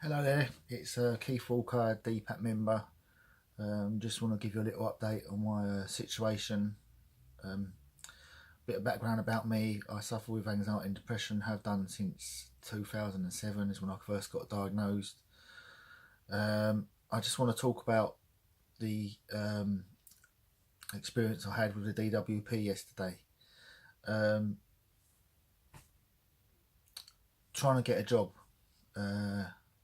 Hello there, it's Keith Walker, DPAT member. Just want to give you a little update on my situation. Bit of background about me: I suffer with anxiety and depression, have done since 2007 is when I first got diagnosed. I just want to talk about the experience I had with the DWP yesterday. Trying to get a job,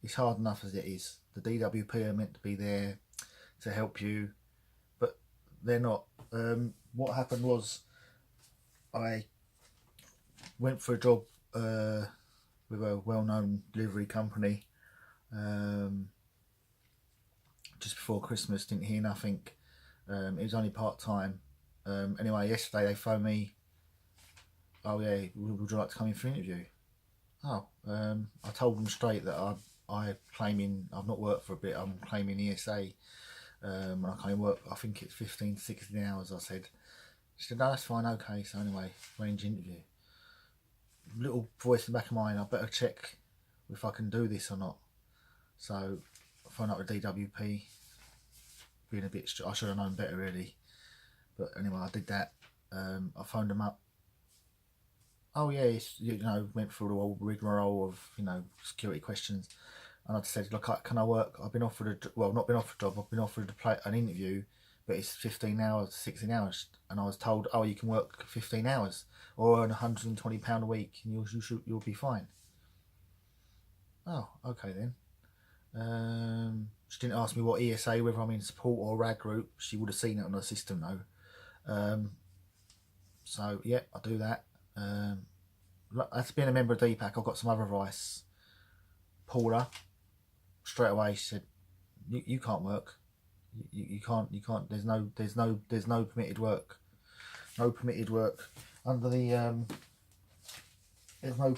it's hard enough as it is. The DWP are meant to be there to help you, but they're not. What happened was I went for a job with a well-known delivery company just before Christmas. Didn't hear nothing. It was only part-time. Anyway, yesterday they phoned me. Oh yeah, would you like to come in for an interview? Oh, I told them straight that I claiming I've not worked for a bit. I'm claiming ESA. And I can only work, I think it's 15 to 16 hours. I said. She said, no, that's fine, okay. So anyway, arrange interview. Little voice in the back of mine, I better check if I can do this or not. So I phoned up the DWP, being a bit, I should have known better really. But anyway, I did that. I phoned them up. Oh yeah, went through the whole rigmarole of, security questions. And I just said, look, can I work? I've been offered not been offered a job, I've been offered an interview, but it's 15 hours, 16 hours. And I was told, oh, you can work 15 hours or earn £120 a week and you'll be fine. Oh, okay then. She didn't ask me what ESA, whether I'm in support or RAG group. She would have seen it on the system though. So yeah, I do that. As being a member of DPAC, I've got some other advice. Paula, straight away, she said, "You can't work. You can't. There's no permitted work. No permitted work under the There's no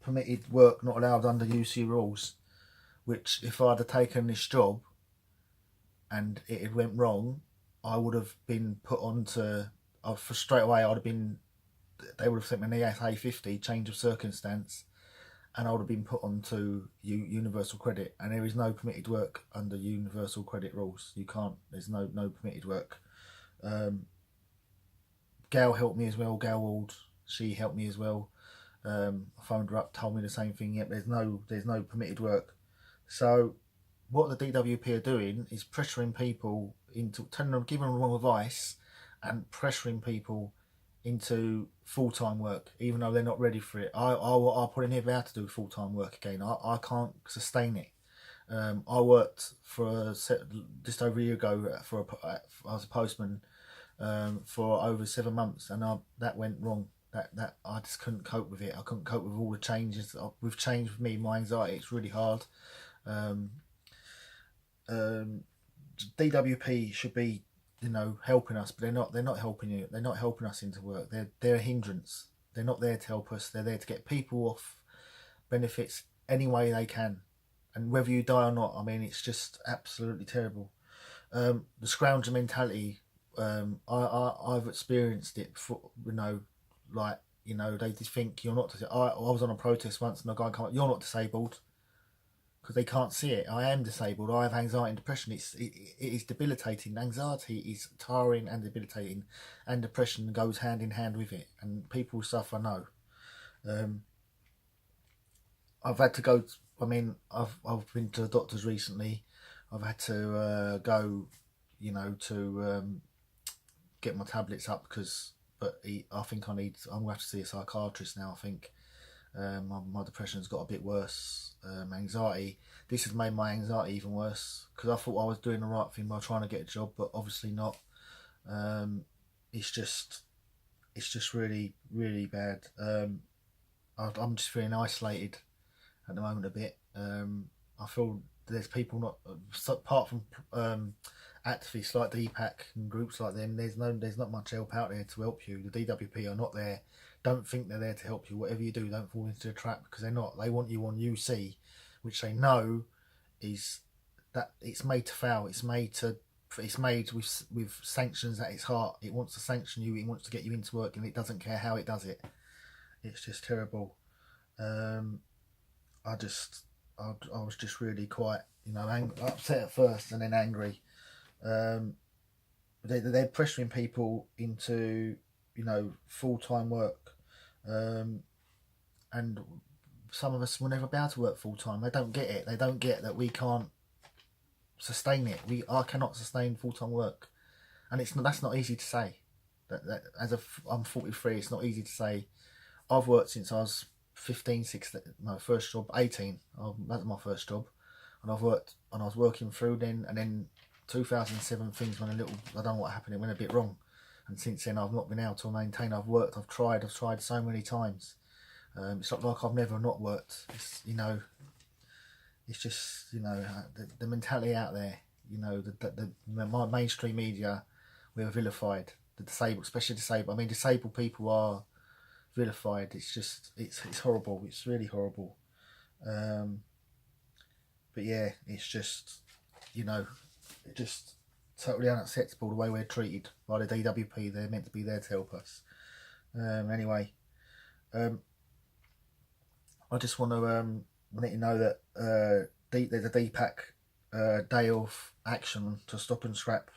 permitted work not allowed under UC rules. Which, if I'd have taken this job and it had went wrong, I would have been put onto. For straight away, I'd have been. They would have sent me an ESA 50 change of circumstance, and I would have been put onto universal credit. And there is no permitted work under universal credit rules. You can't. There's no permitted work. Gail helped me as well. Gail Ward, she helped me as well. I phoned her up, told me the same thing. Yep, there's no permitted work. So what the DWP are doing is pressuring people into telling them, giving them wrong advice, and pressuring people into full-time work, even though they're not ready for it. I put in here about to do full-time work again. I can't sustain it. I worked for just over a year ago I was a postman for over 7 months, and that went wrong. That I just couldn't cope with it. I couldn't cope with all the changes. With change with me, my anxiety, it's really hard. DWP should be, helping us, but they're not helping you. They're not helping us into work. They're a hindrance. They're not there to help us. They're there to get people off benefits any way they can, and whether you die or not. I mean, it's just absolutely terrible. The scrounger mentality. I've experienced it before. They just think you're not. I was on a protest once, and a guy came up, "You're not disabled," because they can't see it. I am disabled. I have anxiety and depression. It is debilitating. Anxiety is tiring and debilitating, and depression goes hand in hand with it. And people suffer. No, I've had to go. I've been to the doctors recently. I've had to go, to get my tablets up I think I'm going to have to see a psychiatrist now. I think my depression's got a bit worse. Anxiety. This has made my anxiety even worse because I thought I was doing the right thing by trying to get a job, but obviously not. It's just really, really bad. I'm just feeling isolated at the moment a bit. I feel there's people not apart from activists like DPAC and groups like them. There's not much help out there to help you. The DWP are not there. Don't think they're there to help you. Whatever you do, don't fall into the trap, because they're not. They want you on UC, which they know is that it's made to fail. It's made with sanctions at its heart. It wants to sanction you. It wants to get you into work, and it doesn't care how it does it. It's just terrible. I just I was just really quite, you know, upset at first and then angry. They're pressuring people into, you know, full-time work, and some of us will never be able to work full-time. They don't get it. They don't get that we can't sustain it. I cannot sustain full-time work, and that's not easy to say. I'm 43. It's not easy to say. I've worked since I was 15, 16. No, first job 18. That was my first job, and I was working through then, and then 2007 things went a little. I don't know what happened. It went a bit wrong, and since then I've not been able to maintain. I've tried so many times. It's not like I've never not worked. It's, you know, it's just, you know, the mentality out there. You know, the mainstream media, we're vilified. The disabled, especially disabled. I mean, disabled people are vilified. It's just, it's horrible. It's really horrible. But yeah, it's just, you know, it just totally unacceptable the way we're treated by the DWP. They're meant to be there to help us. Anyway, I just want to let you know that there's a DPAC day of action to stop and scrap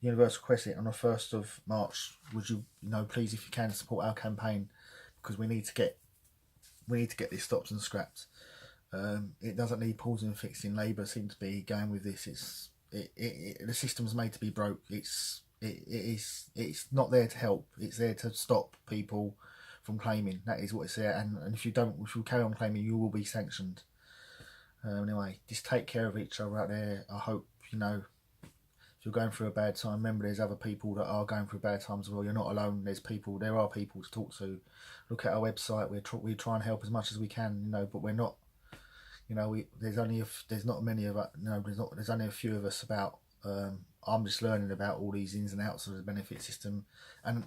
Universal Crescent on the 1st of March. Would you know, please, if you can, support our campaign, because we need to get this stopped and scrapped. It doesn't need pausing and fixing. Labour seem to be going with this. The system's made to be broke. It's not there to help. It's there to stop people from claiming. That is what it's there. And if you carry on claiming, you will be sanctioned. Anyway, just take care of each other out there. I hope, you know, if you're going through a bad time, remember there's other people that are going through bad times as well. You're not alone. There are people to talk to. Look at our website. We try and help as much as we can, you know, but we're not, you know, there's not many of us, you know, there's only a few of us about. I'm just learning about all these ins and outs of the benefit system, and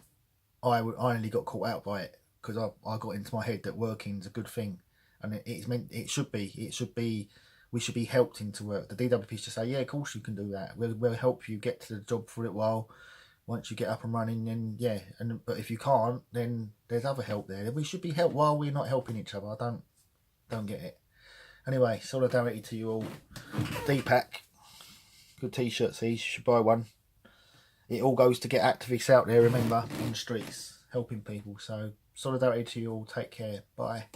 I only got caught out by it because I got into my head that working's a good thing, and it should be. We should be helped into work. The DWP should say, yeah, of course you can do that. We'll help you get to the job for a little while. Once you get up and running, then yeah. But if you can't, then there's other help there. We should be helped while we're not helping each other. I don't get it. Anyway, solidarity to you all. DPAC, good t-shirts. These, you should buy one. It all goes to get activists out there, remember, on the streets, helping people. So solidarity to you all. Take care. Bye.